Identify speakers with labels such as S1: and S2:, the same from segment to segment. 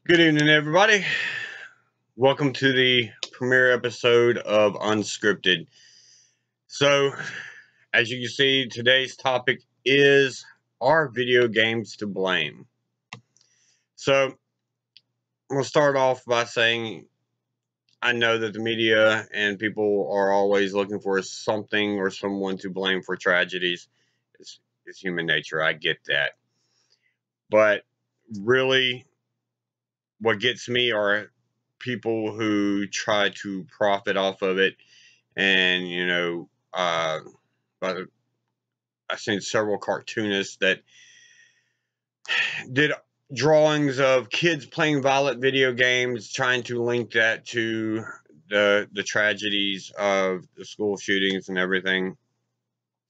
S1: Good evening, everybody. Welcome to the premiere episode of Unscripted. So, as you can see, today's topic is, are video games to blame? So, I'm going to start off by saying I know that the media and people are always looking for something or someone to blame for tragedies. It's human nature. I get that. But really, what gets me are people who try to profit off of it. And, but I've seen several cartoonists that did drawings of kids playing violent video games, trying to link that to the tragedies of the school shootings and everything,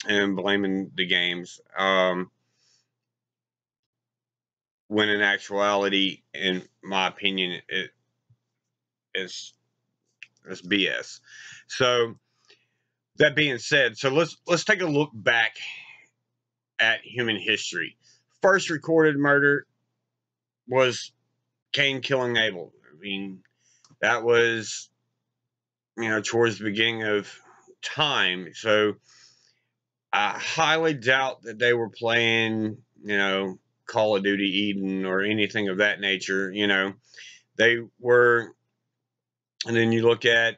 S1: and blaming the games. When in actuality, in my opinion, it's BS. So that being said, so let's take a look back at human history. First recorded murder was Cain killing Abel. I mean, that was, towards the beginning of time. So I highly doubt that they were playing, Call of Duty Eden or anything of that nature. They were, and then you look at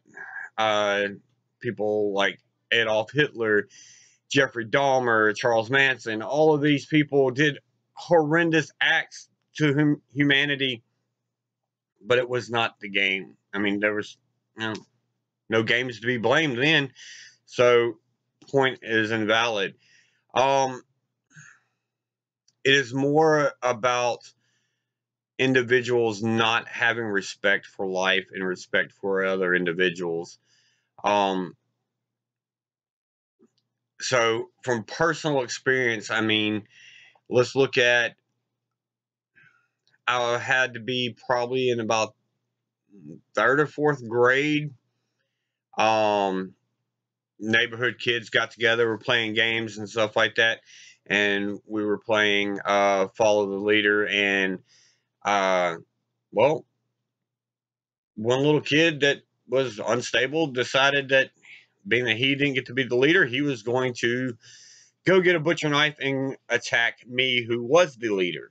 S1: people like Adolf Hitler, Jeffrey Dahmer, Charles Manson. All of these people did horrendous acts to humanity, but it was not the game. I mean, there was no games to be blamed then, so point is invalid. It is more about individuals not having respect for life and respect for other individuals. So from personal experience, I mean, let's look at, I had to be probably in about third or fourth grade. Neighborhood kids got together, were playing games and stuff like that, and we were playing Follow the Leader, and well, one little kid that was unstable decided that, being that he didn't get to be the leader, he was going to go get a butcher knife and attack me, who was the leader.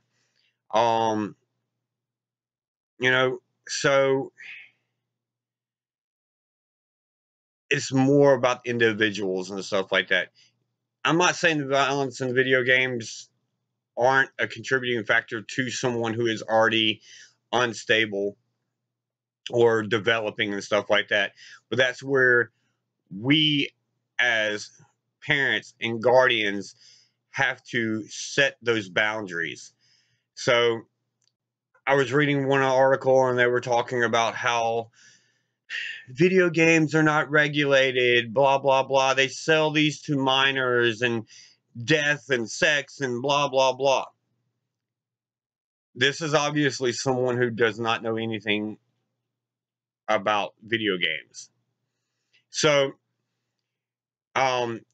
S1: So it's more about individuals and stuff like that. I'm not saying the violence in video games aren't a contributing factor to someone who is already unstable or developing and stuff like that, but that's where we as parents and guardians have to set those boundaries. So I was reading one article and they were talking about how video games are not regulated, blah, blah, blah. They sell these to minors, and death and sex and blah, blah, blah. This is obviously someone who does not know anything about video games. So,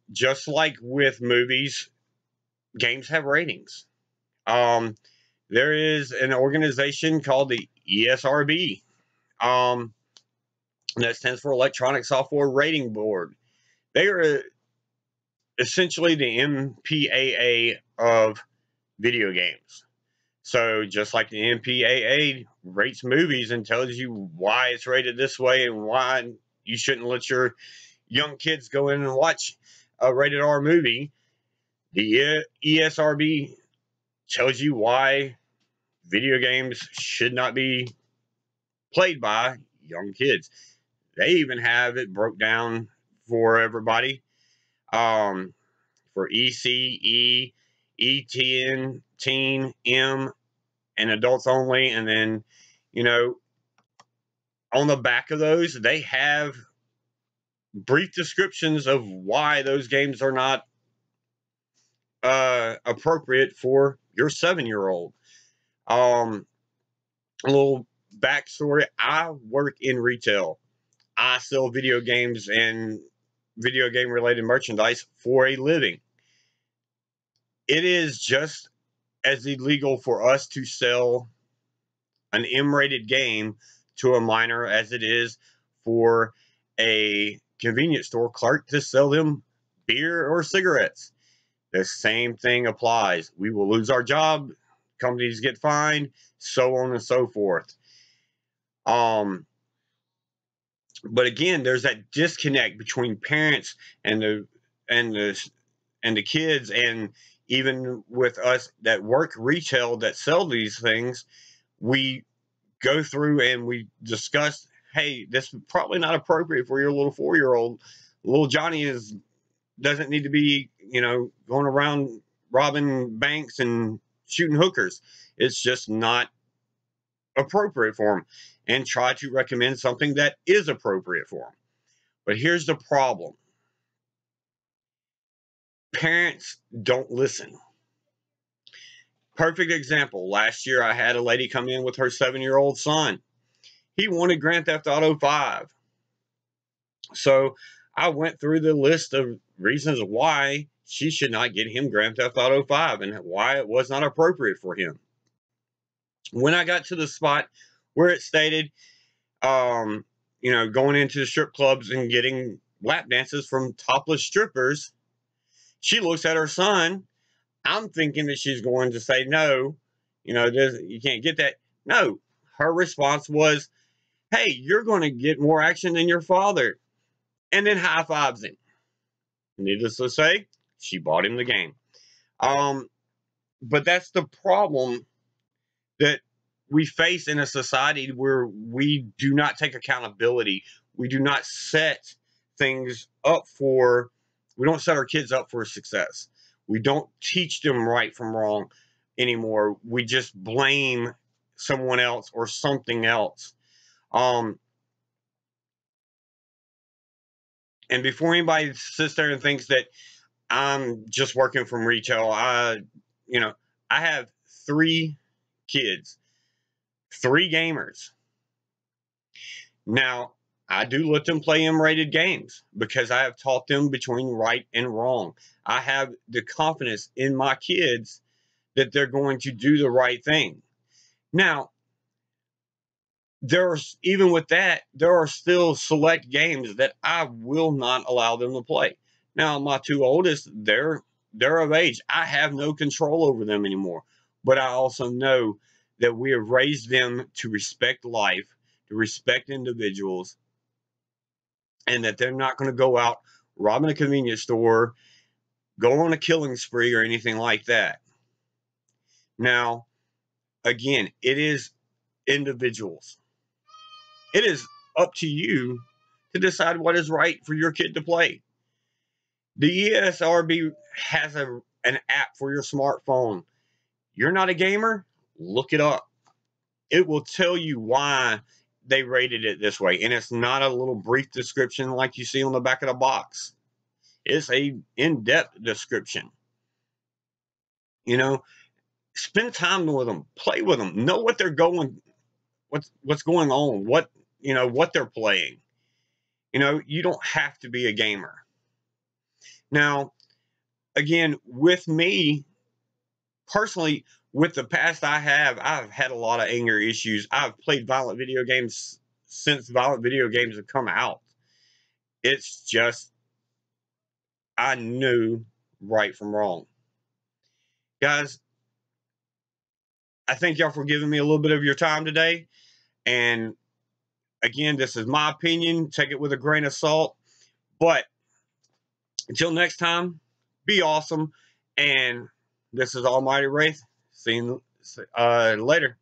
S1: just like with movies, games have ratings. There is an organization called the ESRB. That stands for Electronic Software Rating Board. They are essentially the MPAA of video games. So just like the MPAA rates movies and tells you why it's rated this way and why you shouldn't let your young kids go in and watch a rated R movie, the ESRB tells you why video games should not be played by young kids. They even have it broke down for everybody, for EC, ETN, teen, M, and adults only. And then, on the back of those, they have brief descriptions of why those games are not appropriate for your 7-year-old. A little backstory: I work in retail. I sell video games and video game related merchandise for a living. It is just as illegal for us to sell an M-rated game to a minor as it is for a convenience store clerk to sell them beer or cigarettes. The same thing applies. We will lose our job, companies get fined, so on and so forth. But again, there's that disconnect between parents and the kids, and even with us that work retail that sell these things, we go through and we discuss, hey, this is probably not appropriate for your little 4-year-old. Little Johnny doesn't need to be, going around robbing banks and shooting hookers. It's just not appropriate for him, and try to recommend something that is appropriate for him. But here's the problem. Parents don't listen. Perfect example. Last year, I had a lady come in with her 7-year-old son. He wanted Grand Theft Auto 5. So I went through the list of reasons why she should not get him Grand Theft Auto 5 and why it was not appropriate for him. When I got to the spot where it stated, going into the strip clubs and getting lap dances from topless strippers, she looks at her son. I'm thinking that she's going to say, no, you can't get that. No, her response was, hey, you're going to get more action than your father. And then high fives him. Needless to say, she bought him the game. But that's the problem that we face in a society where we do not take accountability. We do not set things up we don't set our kids up for success. We don't teach them right from wrong anymore. We just blame someone else or something else. And before anybody sits there and thinks that I'm just working from retail, I have 3 kids, 3 gamers. Now, I do let them play M-rated games because I have taught them between right and wrong. I have the confidence in my kids that they're going to do the right thing. Now, even with that, there are still select games that I will not allow them to play. Now, my 2 oldest, they're of age. I have no control over them anymore. But I also know that we have raised them to respect life, to respect individuals, and that they're not going to go out robbing a convenience store, go on a killing spree, or anything like that. Now, again, it is individuals. It is up to you to decide what is right for your kid to play. The ESRB has an app for your smartphone. You're not a gamer? Look it up. It will tell you why they rated it this way. And it's not a little brief description like you see on the back of the box. It's a in-depth description. Spend time with them, play with them, know what they're going, what's going on, what they're playing. You don't have to be a gamer. Now, again, with me personally, with the past I've had a lot of anger issues. I've played violent video games since violent video games have come out. It's just, I knew right from wrong. Guys, I thank y'all for giving me a little bit of your time today. And again, this is my opinion. Take it with a grain of salt. But until next time, be awesome. And this is Almighty Wraith. See you later.